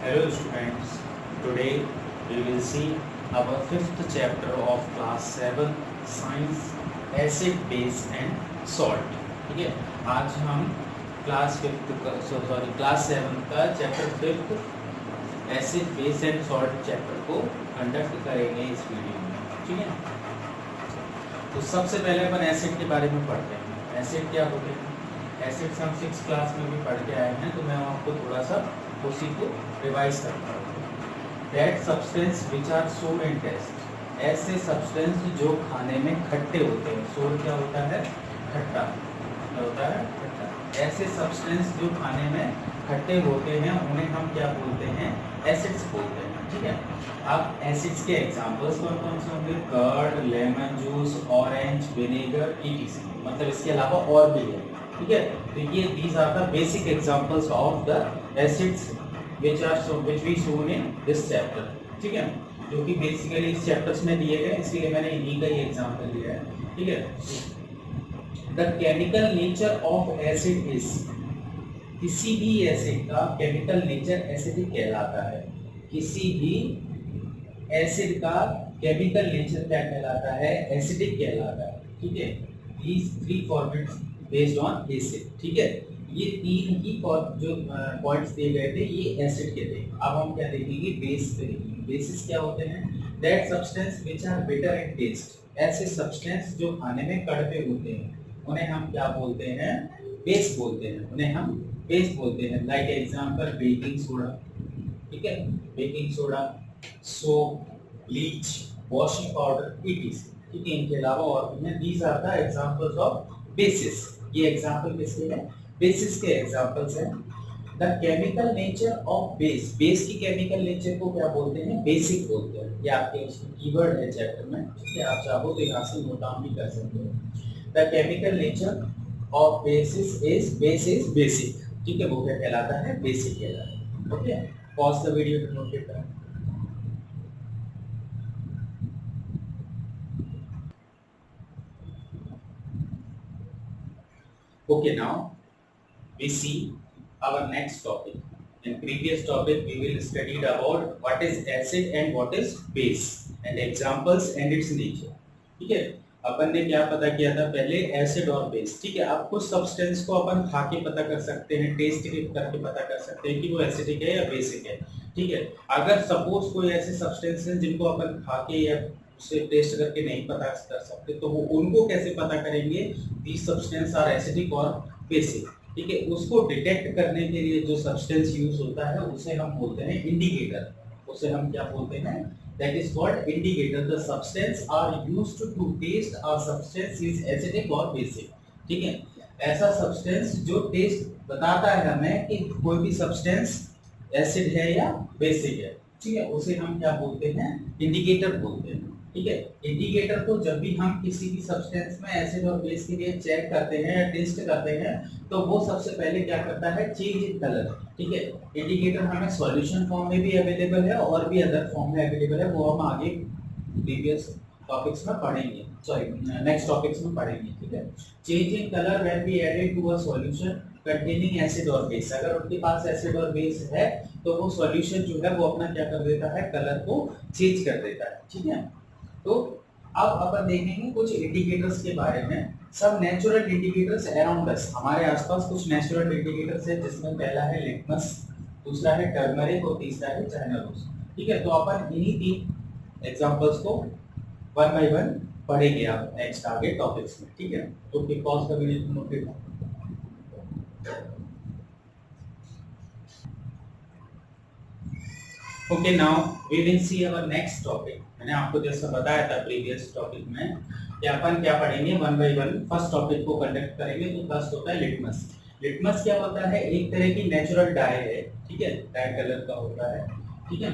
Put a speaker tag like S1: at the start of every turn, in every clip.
S1: Hello students, today we will see our fifth chapter of class 7 science acid base and salt. ठीक है, आज हम class class 7 का chapter fifth acid base and salt chapter को conduct करेंगे इस video में. ठीक है, तो सबसे पहले अपन एसिड के बारे में पढ़ते हैं. एसिड क्या होते हैं? एसिड्स हम 6th क्लास में भी पढ़ के आए हैं, तो मैं आपको थोड़ा सा उसी को रिवाइज करता हूँ. दैट सब्सटेंस विच आर सोर इन टेस्ट, ऐसे सब्सटेंस जो खाने में खट्टे होते हैं. सोर क्या होता है? खट्टा. क्या होता है? खट्टा. ऐसे सब्सटेंस जो खाने में खट्टे होते हैं उन्हें हम क्या बोलते हैं? एसिड्स बोलते हैं. ठीक है, अब एसिड्स के एग्जांपल्स कौन से होंगे? Curd, lemon juice, orange, vinegar, etc. मतलब इसके अलावा और भी है. ठीक है, तो ये these are the basic examples of the acids which we shown in this chapter. ठीक है, जो कि बेसिकली इस चैप्टर्स में दिए गए, इसलिए मैंने इन्हीं का ही एग्जांपल लिया है. ठीक है, the chemical nature of acid is, किसी भी एसिड का केमिकल नेचर एसिडिक कहलाता है. किसी भी एसिड का केमिकल नेचर क्या कहलाता है? एसिडिक कहलाता है. ठीक है, these three formats based on acid. ठीक है, ये तीन ही जो पॉइंट्स दिए गए थे ये एसिड के थे. अब हम क्या देखेंगे? बेस देखेंगे. बेसिस क्या होते हैं? That substance which are bitter in taste, ऐसे सब्सटेंस जो खाने में कड़वे होते हैं उन्हें हम क्या बोलते हैं? बेस बोलते हैं. उन्हें हम बेस बोलते हैं. Like example baking soda. ठीक है, baking soda, soap, bleach, washing powder, etc. ठीक है, इनके अलावा और भी हैं. These are the examples of bases. ये एग्जांपल किसके हैं? बेसिस के एग्जांपल्स हैं. The chemical nature of base, base की केमिकल नेचर को क्या बोलते हैं? बेसिक बोलते हैं. ये आपके कीवर्ड है चैप्टर में. ठीक है, आप चाहो तो यहाँ से नोट डाउन भी कर सकते हो. The chemical nature of bases is basic. ठीक है, वो क्या कहलाता है? बेसिक कहलाता है. Okay, pause the video to note it down. Okay, now we see our next topic. In previous topic we will studied about what is acid and what is base and examples and its nature. ठीक है, अपन ने क्या पता किया था पहले? Acid और base. ठीक है, अब कुछ सब्सटेंस को अपन खा के पता कर सकते हैं, टेस्ट करके पता कर सकते हैं कि वो एसिडिक है या बेसिक है. ठीक है, अगर सपोज कोई ऐसे सब्सटेंस है जिनको अपन खा के या उसे टेस्ट करके नहीं पता कर सकते, तो वो उनको कैसे पता करेंगे? these substance are acidic और basic. ठीक है, उसको डिटेक्ट करने के लिए जो सब्सटेंस यूज होता है उसे हम बोलते हैं इंडिकेटर. उसे हम क्या बोलते हैं? That is called indicator. The substance are used to test a substance is acidic और बेसिक. ठीक है, ऐसा सब्सटेंस जो टेस्ट बताता है हमें कि कोई भी सब्सटेंस एसिड है या बेसिक है. ठीक है, उसे हम क्या बोलते हैं? इंडिकेटर बोलते हैं. ठीक है, इंडिकेटर को जब भी हम किसी भी सब्सटेंस में एसिड और बेस के लिए चेक करते हैं या टेस्ट करते हैं तो वो सबसे पहले क्या करता है? Change in colour. ठीक है, इंडिकेटर हमें सॉल्यूशन फॉर्म में भी अवेलेबल है और भी अदर फॉर्म में अवेलेबल है. वो हम आगे प्रीवियस टॉपिक्स में पढ़ेंगे, सॉरी नेक्स्ट टॉपिक्स में पढ़ेंगे. ठीक है, change in colour when we added to a solution containing acid और बेस. अगर उनके पास एसिड और बेस है तो वो सॉल्यूशन जो है वो अपना क्या कर देता है? कलर को चेंज कर देता है. ठीक है, तो अब अपन देखेंगे कुछ इंडिकेटर्स के बारे में. सब नेचुरल इंडिकेटर्स अराउंड अस, हमारे आसपास कुछ नेचुरल इंडिकेटर्स है जिसमें पहला है लिटमस, दूसरा है टर्मरिक और तीसरा है चाइना रोज. ठीक है, तो अपन इन्हीं तीन एग्जांपल्स को वन बाय वन पढ़ेंगे आप नेक्स्ट आगे टॉपिक्स में. ठीक है, तो pause the video note it. Okay, now we will see our next topic. मैंने आपको जैसा बताया था प्रीवियस टॉपिक में कि अपन क्या पढ़ेंगे? One by one first topic को कंडक्ट करेंगे. तो फर्स्ट होता है लिटमस. लिटमस क्या होता है? एक तरह की नेचुरल डाई है. ठीक है, डाई कलर का होता है. ठीक है,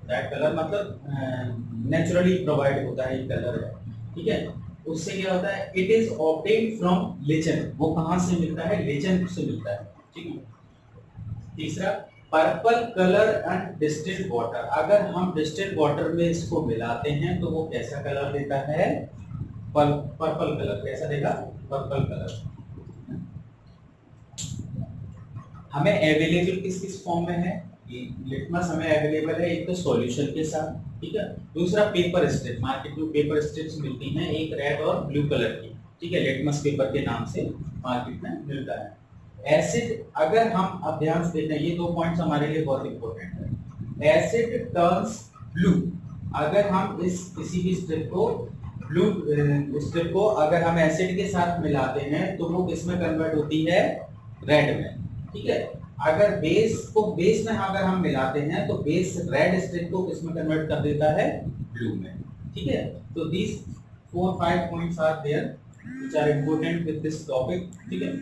S1: डाई कलर मतलब नेचुरली प्रोवाइड होता है, ये कलर है. ठीक है, उससे क्या होता है? It is obtained from lichen. वो कहां से मिलता है? लिचेन से मिलता है. ठीक है, तीसरा purple colour and distilled water. अगर हम डिस्टिल्ड वाटर में इसको मिलाते हैं तो वो कैसा कलर देता है? Purple colour. कैसा देगा? Purple colour. हमें अवेलेबल किस किस फॉर्म में है? लिटमस हमें अवेलेबल है एक तो सॉल्यूशन के साथ, ठीक है। दूसरा पेपर स्ट्रिप, मार्केट में पेपर स्ट्रिप्स मिलती हैं, एक रेड और ब्लू कलर की, ठीक है, लिटमस पेपर के नाम से मार्केट में मिलता है। एसिड, अगर हम अब ध्यान से देखें, ये 2 पॉइंट्स हमारे लिए बहुत इंपॉर्टेंट है। एसिड टर्न्स ब्लू, अगर हम इस किसी भी स्ट्रिप को ब्लू स्ट्रिप को अगर हम एसिड के साथ मिलाते हैं तो वो किस में कन्वर्ट होती है, रेड में, ठीक है। अगर बेस को बेस में अगर हम मिलाते हैं तो बेस रेड स्ट्रिप को किस में कन्वर्ट कर देता है, ब्लू में, ठीक है। तो this 4-5 points are there which are important with this topic, ठीक है।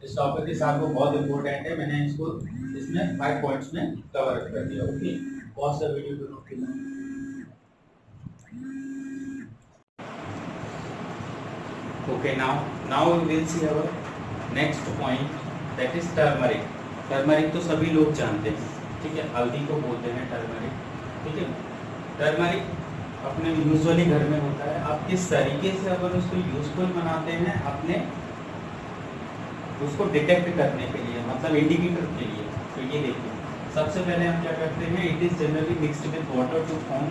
S1: इस टॉपिक के साथ वो बहुत इंपॉर्टेंट है, मैंने इसको इसमें 5 पॉइंट्स में कवर कर दिया। Okay, pause the video to note it. Okay, now we will see our next point, that is turmeric. Turmeric तो सभी लोग जानते हैं, ठीक है, हल्दी को बोलते हैं टर्मरिक, ठीक है। टर्मरिक अपने यूजुअली घर में होता है। अब किस तरीके से अपन उसको यूजफुल बनाते हैं अपने उसको डिटेक्ट करने के लिए, मतलब इंडिकेटर के लिए, तो ये देखिए सबसे पहले हम क्या करते हैं, it is generally mixed with water to form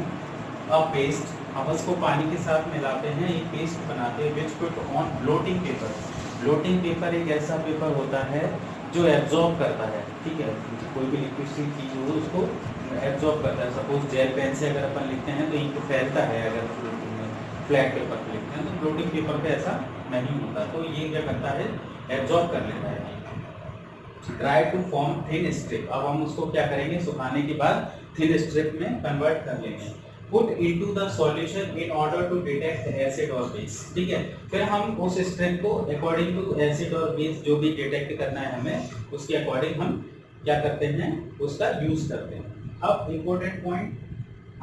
S1: a paste. अब उसको पानी के साथ मिलाते हैं, एक पेस्ट बनाते हैं, which put on blotting paper. Blotting paper एक ऐसा पेपर होता है जो एब्जॉर्ब करता है, ठीक है, कोई भी लिक्विड सी चीज हो उसको एब्जॉर्ब करता है। सपोज जेल पेन से अगर अपन लिखते हैं तो इंक फैलता है, अगर फ्लैट पेपर पे लिखते हैं तो ब्लोटिंग पेपर पे ऐसा नहीं होता, तो ये क्या करता है, एब्जॉर्ब कर लेता है। Dry to form thin strip, अब हम उसको क्या करेंगे, सुखाने के बाद थिन स्ट्रिप में कन्वर्ट कर लेंगे। Put into the solution in order to detect acid or base, ठीक है। फिर हम उस स्ट्रिप को अकॉर्डिंग टू एसिड और बेस जो भी डिटेक्ट करना है हमें, उसके अकॉर्डिंग हम क्या करते हैं, उसका यूज करते हैं। अब इम्पोर्टेंट पॉइंट,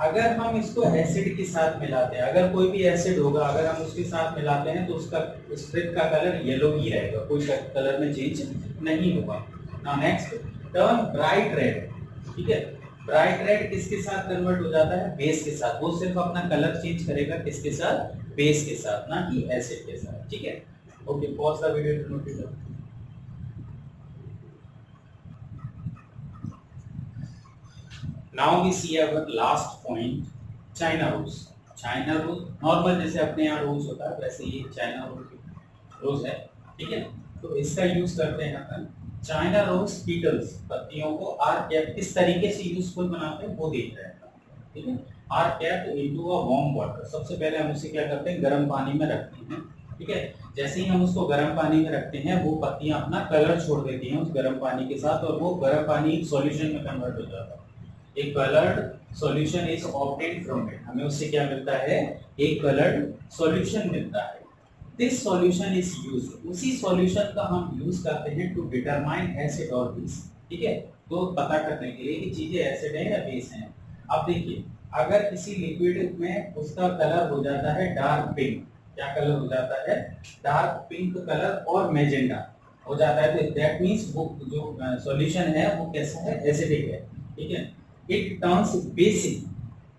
S1: अगर हम इसको एसिड के साथ मिलाते हैं, अगर कोई भी एसिड होगा अगर हम उसके साथ मिलाते हैं तो उसका स्ट्रिप का कलर येलो ही रहेगा, कोई कलर में चेंज नहीं होगा। Now next, turn bright red, ठीक है। ब्राइट रेड किसके साथ कन्वर्ट हो जाता है, बेस के साथ। वो सिर्फ अपना कलर चेंज करेगा किसके साथ, बेस के साथ, ना कि एसिड के साथ, ठीक है। Okay, pause the video to note it. Now we see our last point, China rose. China rose normal जैसे अपने यहाँ रोज होता है वैसे ये चाइना रोज है, ठीक है। तो इसका यूज करते हैं अपन। चाइना रोज पीटल्स, पत्तियों को आर कैप किस तरीके से यूजफुल बनाते हैं वो देख रहे हैं, ठीक है। Are cap into a warm water, सबसे पहले हम उसे क्या करते हैं, गर्म पानी में रखते हैं, ठीक है। जैसे ही हम उसको गर्म पानी में रखते हैं वो पत्तियां अपना कलर छोड़ देती हैं उस गर्म पानी के साथ, और वो गर्म पानी एक सॉल्यूशन में कन्वर्ट हो जाता है। एक coloured solution is obtained from it, हमें उससे क्या मिलता है, एक कलर्ड सॉल्यूशन मिलता है। दिस सॉल्यूशन इज यूज्ड, उसी सॉल्यूशन का हम यूज करते हैं टू डिटरमाइन एसिड और बेस, ठीक है, तो पता करने के लिए कि चीजें एसिड है या बेस है। अब देखिए, अगर किसी लिक्विड में उसका कलर हो जाता है डार्क पिंक, क्या कलर हो जाता है, डार्क पिंक कलर और मैजेंटा हो जाता है, तो दैट मींस वो जो सॉल्यूशन है वो कैसा है, एसिडिक है, ठीक है। इट टर्न्स बेसिक,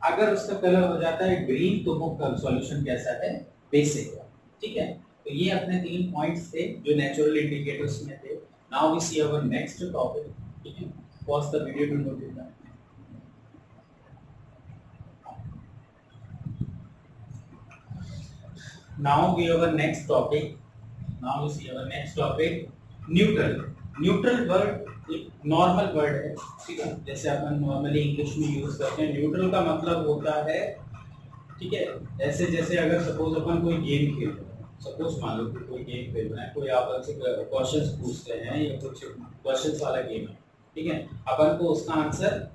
S1: अगर उसका कलर हो जाता है ग्रीन तो वो सॉल्यूशन कैसा है, बेसिक है, ठीक है। तो ये अपने 3 पॉइंट्स थे जो नेचुरल इंडिकेटर्स में थे। Now we see our next topic, ठीक है। Pause the video to note it. Now we our next topic, now we see our next topic, neutral. Neutral word एक नॉर्मल वर्ड है, ठीक है, जैसे अपन नॉर्मली इंग्लिश में यूज करते हैं। न्यूट्रल का मतलब होता है, ठीक है, ऐसे जैसे अगर सपोज अपन कोई गेम खेल रहे हैं, सपोज मान लो कि कोई गेम खेल रहे हैं, कोई आपस से क्वेश्चंस पूछते हैं या कुछ क्वेश्चंस वाला गेम है, ठीक है। अपन को उसका आंसर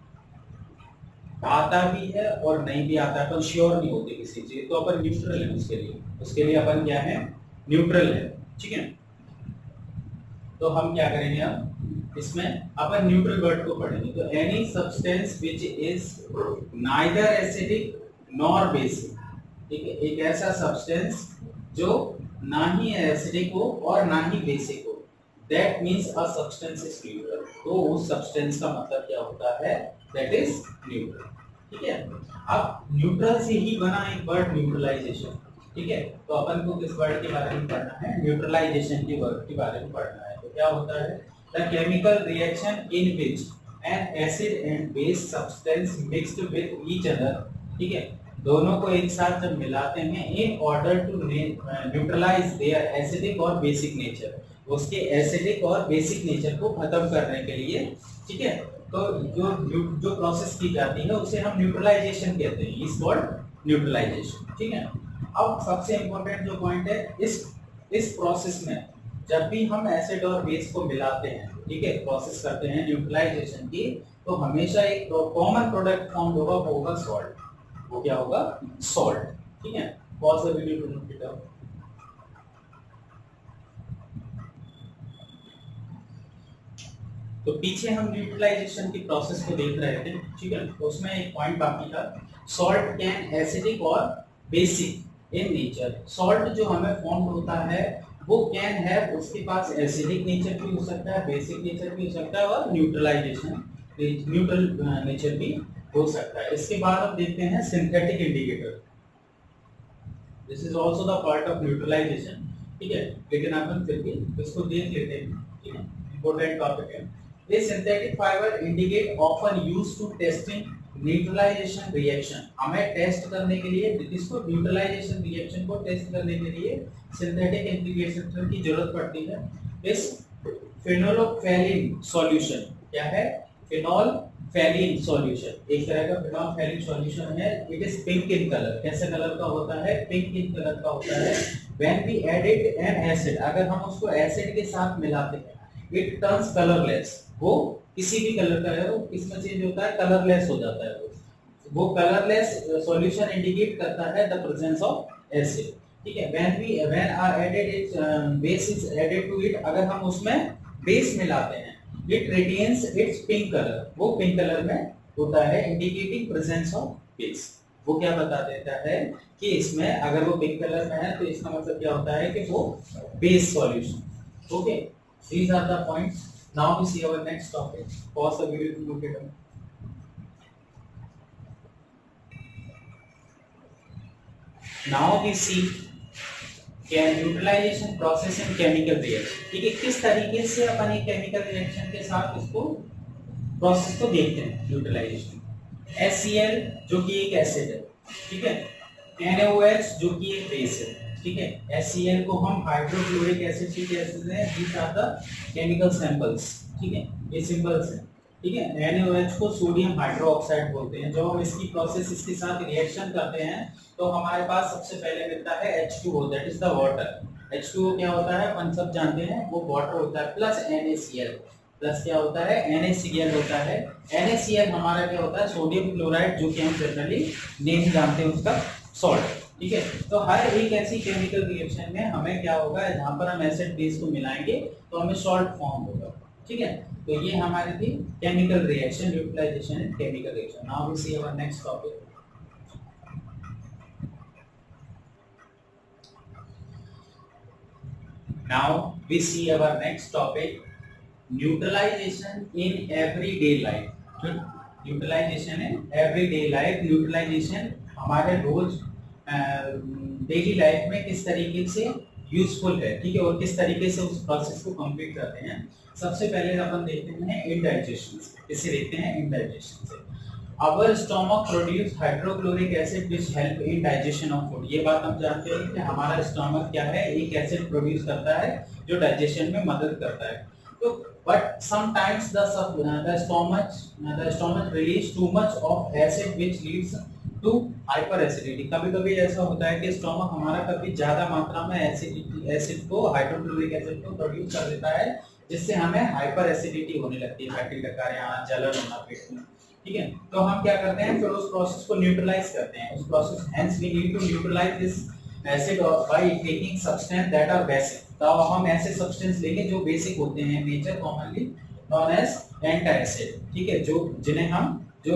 S1: आता भी है और नहीं भी आता है, अपन श्योर नहीं होते किसी चीज, तो अपन न्यूट्रल है उसके लिए अपन क्या है, न्यूट्रल है, ठीक है। तो हम क्या करेंगे, अब इसमें अपन न्यूट्रल वर्ड को पढ़ेंगे। तो any substance which is neither acidic nor basic, ठीक है, एक ऐसा सब्सटेंस जो ना ही एसिडिक हो और ना ही बेसिक हो, that means a substance is neutral. तो उस सब्सटेंस का मतलब क्या होता है, दैट इज न्यूट्रल, ठीक है। अब न्यूट्रल से ही बना एक वर्ड न्यूट्रलाइजेशन, ठीक है। तो अपन को किस वर्ड के बारे में पढ़ना है, न्यूट्रलाइजेशन के वर्ड के बारे में पढ़ना है। तो क्या होता है, the chemical reaction in which an acid and base substance mixed with each other, ठीक है, दोनों को एक साथ जब मिलाते हैं in order to neutralize their acidic और बेसिक नेचर, उसके एसिडिक और बेसिक नेचर को खत्म करने के लिए, ठीक है, तो जो जो प्रोसेस की जाती है उसे हम न्यूट्रलाइजेशन कहते हैं, इज कॉल्ड न्यूट्रलाइजेशन, ठीक है। अब सबसे इंपॉर्टेंट जो पॉइंट है, इस प्रोसेस में जब भी हम एसिड और बेस को मिलाते हैं, ठीक है, प्रोसेस करते हैं न्यूट्रलाइजेशन की, तो हमेशा एक कॉमन प्रोडक्ट फाउंड होगा, वो होगा सॉल्ट। वो क्या होगा? सॉल्ट, ठीक है। Pause the video to note it down. तो पीछे हम न्यूट्रलाइजेशन की प्रोसेस को देख रहे थे, ठीक है, तो उसमें एक पॉइंट बाकी था, सॉल्ट कैन एसिडिक और बेसिक इन नेचर। सॉल्ट जो हमें फॉर्म होता है वो कैन है, उसके पास एसिडिक नेचर भी हो सकता है, बेसिक नेचर भी हो सकता है और न्यूट्रल नेचर भी हो सकता है। इसके बाद अब देखते हैं synthetic indicator. This is also the part of neutralization, ठीक है, लेकिन अपन फिर भी इसको देख लेते हैं, ठीक है, इंपॉर्टेंट टॉपिक है। This synthetic fiber indicate often used to testing neutralization reaction. हमें टेस्ट करने के लिए, इसको न्यूट्रलाइजेशन रिएक्शन को टेस्ट करने के लिए सिंथेटिक इंडिकेटर की जरूरत पड़ती है। इस फिनोल्फेनिन सॉल्यूशन क्या है? फिनोल्फेनिन सॉल्यूशन एक तरह का फिनोल्फेनिन सॉल्यूशन है। It is pink in colour. कैसे कलर का होता है? पिंक इन कलर का होता है। When we add it an acid, अगर हम उसको एसिड के साथ मिलाते हैं, इट टर्न्स कलरलेस। वो किसी भी कलर का है, वो किसमें चेंज होता है? कलरलेस हो जाता है। वो कलरलेस सॉल्यूशन इंडिकेट करता है द प्रेजेंस ऑफ एसिड, ठीक है। When are added it base is added to it, अगर हम उसमें बेस मिलाते हैं, it retains its pink colour. वो पिंक कलर में होता है, इंडिकेटिंग प्रेजेंस ऑफ बेस। वो क्या बता देता है कि इसमें अगर वो पिंक कलर में है तो इसका मतलब क्या होता है कि वो base solution. Okay, these are the points. Now we see our next topic. Pause the video to look at them. Now we see can neutralization process in chemical reaction, ठीक है, किस तरीके से अपन एक केमिकल रिएक्शन के साथ इसको process को देखते हैं न्यूट्रलाइजेशन। HCl जो कि एक एसिड है, ठीक है, NaOH जो कि एक बेस है, ठीक है। HCl को हम हाइड्रोक्लोरिक एसिड भी कहते हैं। these are the chemical samples, ठीक है, ये सिंबल्स हैं, ठीक है। NaOH को सोडियम हाइड्रोक्साइड बोलते हैं। जब हम इसकी प्रोसेस इसके साथ रिएक्शन करते हैं तो हमारे पास सबसे पहले मिलता है H2O, that is the water. H2O क्या होता है? अपन सब जानते हैं, वो वाटर होता है प्लस NaCl, प्लस क्या होता है? NaCl होता है। NaCl हमारा क्या होता है? सोडियम क्लोराइड, जो कि हम जनरली नेम जानते हैं उसका सॉल्ट, ठीक है। तो हर एक ऐसी केमिकल रिएक्शन में हमें क्या होगा? जहां पर हम एसिड बेस को मिलाएंगे तो हमें सॉल्ट फॉर्म होगा, ठीक है। तो ये हमारी थी chemical reaction, neutralization and chemical reaction. Now we see our next topic. Now we see our next topic, neutralization in everyday life। Neutralization in everyday life. Neutralization हमारे रोज डेली लाइफ में किस तरीके से यूजफुल है, ठीक है, और किस तरीके से उस प्रोसेस को कंप्लीट करते हैं। सबसे पहले अपन देखते हैं इंडाइजेशन से। इसे देखते हैं इंडाइजेशन से। Our stomach produce hydrochloric acid which help in digestion of food। ये बात हम जानते हैं कि हमारा स्टमक क्या है? एक एसिड प्रोड्यूस करता है जो डाइजेशन में मदद करता है। तो but sometimes the stomach release too much of acid which leads to hyperacidity। कभी-कभी ऐसा होता है कि स्टमक हमारा कभी ज्यादा मात्रा में एसिड को, हाइड्रोक्लोरिक एसिड को प्रोड्यूस कर देता है, जिससे हमें हाइपर एसिडिटी होने लगती है, फैटी डकार या जलन होना पेट में, ठीक है। तो हम क्या करते हैं? फिर उस प्रोसेस को न्यूट्रलाइज करते हैं। उस process hence we need to neutralize this acid by taking substance that are basic. तो हम ऐसे सब्सटेंस लेंगे जो बेसिक होते हैं, nature commonly known as antacid, ठीक है, जो जिन्हें हम जो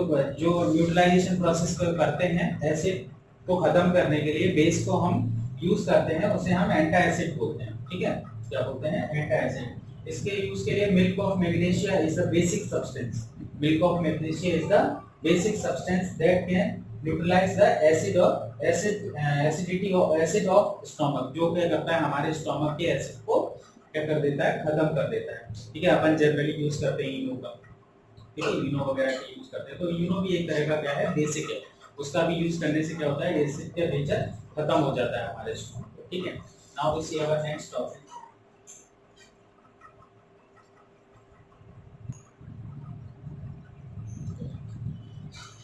S1: न्यूट्रलाइजेशन प्रोसेस को करते हैं एसिड को खत्म करने के लिए, बेस को हम यूज करते हैं, उसे हम एंटासिड बोलते हैं, ठीक है। क्या बोलते हैं? एंटासिड। इसके यूज के लिए milk of magnesia is the basic substance. Milk of magnesia is the basic substance that can neutralize the acidity or acid of stomach। जो क्या करता है? हमारे स्टमक के एसिड को क्या कर देता है? खत्म कर देता है, ठीक है। अपन जनरली यूज करते हैं इनो का। ठीक है, यूनो वगैरह का यूज करते हैं। तो यूनो भी एक तरह का क्या है, बेसिक है, उसका भी यूज करने से क्या होता है, बेसिक का नेचर खत्म हो जाता है हमारे स्टूडेंट को। ठीक है, now we see our next topic.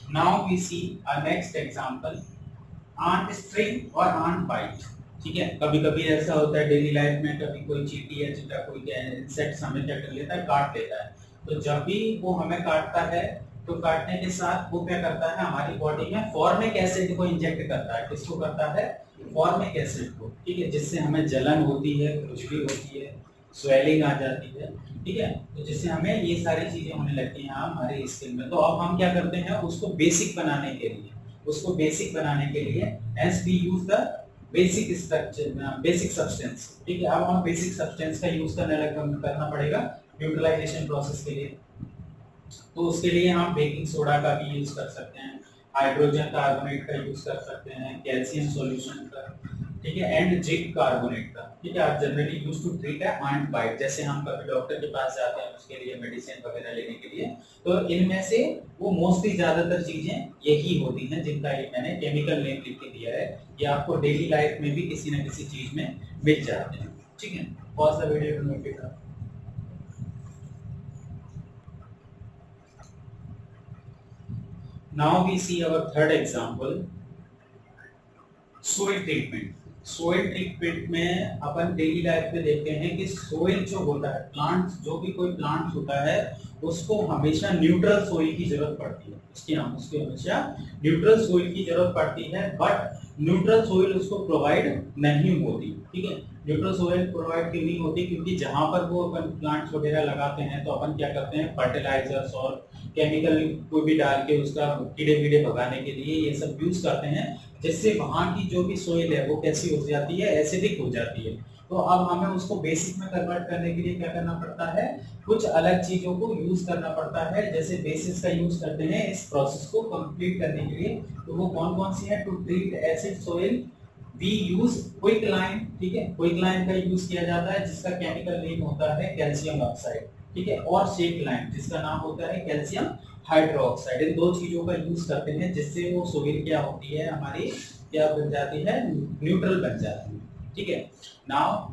S1: Now we see our next example, ant string और ant bite। ठीक है, कभी कभी ऐसा होता है डेली लाइफ में, कभी कोई चींटी या चींटा कोई इंसेक्ट हमें क्या कर लेता है, काट लेता है। तो जब भी वो हमें काटता है तो काटने के साथ वो क्या करता है, हमारी बॉडी में फॉर्मिक एसिड को इंजेक्ट करता है। किसको करता है, फॉर्मिक एसिड को। ठीक है, जिससे हमें जलन होती है, खुजली होती है, स्वेलिंग आ जाती है। ठीक है, तो जिससे हमें ये सारी चीजें होने लगती हैं हमारे स्किन में। तो अब हम क्या करते हैं, उसको बेसिक बनाने के लिए, उसको बेसिक बनाने के लिए as we use the basic structure, basic substance. ठीक है, अब हम बेसिक सब्सटेंस का यूज करना पड़ेगा न्यूट्रलाइजेशन प्रोसेस के लिए। तो उसके लिए हम बेकिंग सोडा का भी यूज कर सकते हैं, हाइड्रोजन कार्बोनेट का यूज कर सकते हैं, कैल्शियम सॉल्यूशन का, ठीक है, एंड जिंक कार्बोनेट का। ठीक है, आप generally use to treat ant bite. जैसे हम कभी डॉक्टर के पास जाते हैं उसके लिए मेडिसिन वगैरह लेने के लिए, तो इनमें से वो मोस्टली ज्यादातर चीजें यही होती हैं जिनका ये मैंने केमिकल नेम लिख के दिया है। ये आपको डेली लाइफ में भी किसी न किसी चीज में मिल जाते हैं। ठीक है, pause the video to note it down. Now we see our third example, soil treatment. Soil treatment में अपन डेली लाइफ में देखते हैं कि सोइल जो होता है, प्लांट जो भी कोई प्लांट होता है उसको हमेशा न्यूट्रल सोइल की जरूरत पड़ती है। उसकी हमेशा न्यूट्रल सोइल की जरूरत पड़ती है, बट न्यूट्रल सोइल उसको प्रोवाइड नहीं होती। ठीक है, न्यूट्रल सोइल प्रोवाइड क्यों नहीं होती, क्योंकि जहां पर वो अपन प्लांट्स वगैरह लगाते हैं तो अपन क्या करते हैं, फर्टिलाइजर्स और केमिकल को भी डाल के उसका कीड़े वीड़े भगाने के लिए ये सब यूज करते हैं, जिससे वहां की जो भी सोइल है वो कैसी हो जाती है, एसिडिक हो जाती है। तो अब हमें उसको बेसिक में कन्वर्ट करने के लिए क्या करना पड़ता है, कुछ अलग चीजों को यूज करना पड़ता है। जैसे बेसिस का यूज करते हैं इस प्रोसेस को कंप्लीट करने के लिए। तो वो कौन कौन सी है, to treat acid soil we use quicklime. ठीक है, क्विकलाइन का यूज किया जाता है जिसका केमिकल नेम होता है कैल्शियम ऑक्साइड। ठीक है, और शेकलाइन जिसका नाम होता है कैल्शियम हाइड्रोक्साइड। इन दो चीजों का यूज करते हैं जिससे वो सोइल क्या होती है, हमारी क्या बन जाती है, न्यूट्रल बन जाती है। ठीक है, now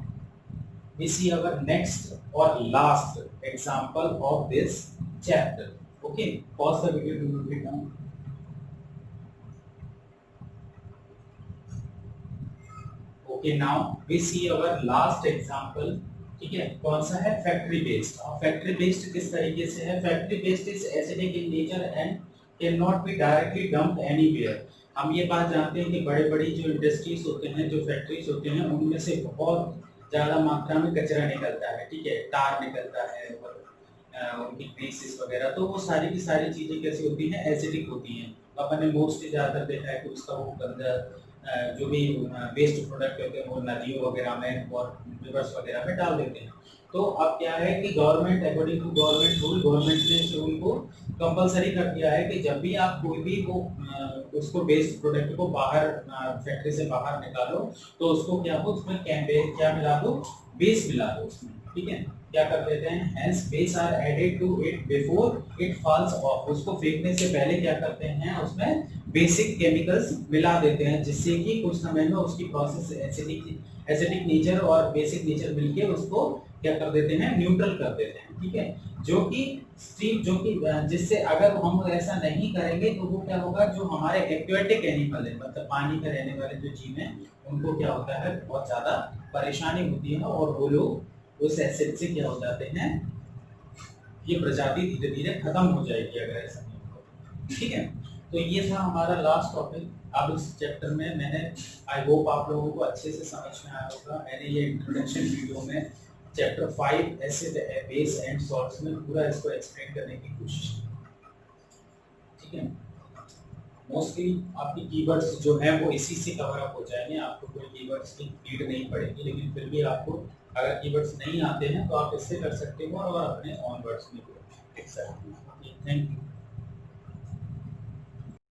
S1: we see our next और last example of this chapter. Okay, pause the video to note it down. Okay, now we see our last example. ठीक है, कौन सा है, फैक्ट्री बेस्ड। और फैक्ट्री बेस्ड किस तरीके से है, factory based is acidic in nature and can not be directly dumped anywhere. हम ये बात जानते हैं कि बड़े बड़ी जो इंडस्ट्रीज होते हैं, जो फैक्ट्रीज होते हैं, उनमें से बहुत ज्यादा मात्रा में कचरा निकलता है। ठीक है, टार निकलता है और उनकी ग्रीसेस वगैरह, तो वो सारी की सारी चीजें कैसी होती हैं, एसिडिक होती हैं। अपन ने मोस्टली ज्यादातर देखा है कि उसका वो गंदा जो भी वेस्ट प्रोडक्ट होते हैं वो नदियों वगैरह में और रिवर्स वगैरह में डाल देते हैं। तो अब क्या है कि government, according to government rule, government ने इस रूल को कंपलसरी कर दिया है कि जब भी आप कोई भी वो उसको वेस्ट प्रोडक्ट को बाहर फैक्ट्री से बाहर निकालो तो उसको क्या हो, उसमें क्या मिला दो, बेस मिला दो उसमें। ठीक है, क्या कर देते हैं, hence base are added to it before it falls off. उसको फेंकने से पहले क्या करते हैं, उसमें बेसिक केमिकल्स मिला देते हैं, जिससे कि कुछ समय में उसकी प्रोसेस एसिडिक नेचर और बेसिक नेचर मिलके उसको क्या कर देते हैं, न्यूट्रल कर देते हैं। ठीक है, जो कि जिससे अगर हम ऐसा नहीं करेंगे तो वो क्या होगा, जो हमारे एक्वेटिक एनिमल है, मतलब पानी में रहने वाले जो जीव हैं, उनको क्या होता है, बहुत ज्यादा परेशानी होती है और वो लोग उस एसिड से क्या हो जाते हैं, ये प्रजाति धीरे धीरे खत्म हो जाएगी अगर ऐसा नहीं होगा। ठीक है, तो ये था हमारा लास्ट टॉपिक। अब इस चैप्टर में मैंने, आई होप आप लोगों को अच्छे से समझ में आया होगा। मैंने ये इंट्रोडक्शन वीडियो में chapter 5 acid base and salts में पूरा इसको एक्सप्लेन करने की कोशिश की। ठीक है, मोस्टली आपकी कीवर्ड्स जो हैं वो इसी से कवर अप हो जाएंगे, आपको कोई कीवर्ड्स की नीड नहीं पड़ेगी। लेकिन फिर भी आपको अगर कीवर्ड्स नहीं आते हैं तो आप इससे कर सकते हो और अपने ऑन वर्ड्स में लिख सकते हो। Thank you.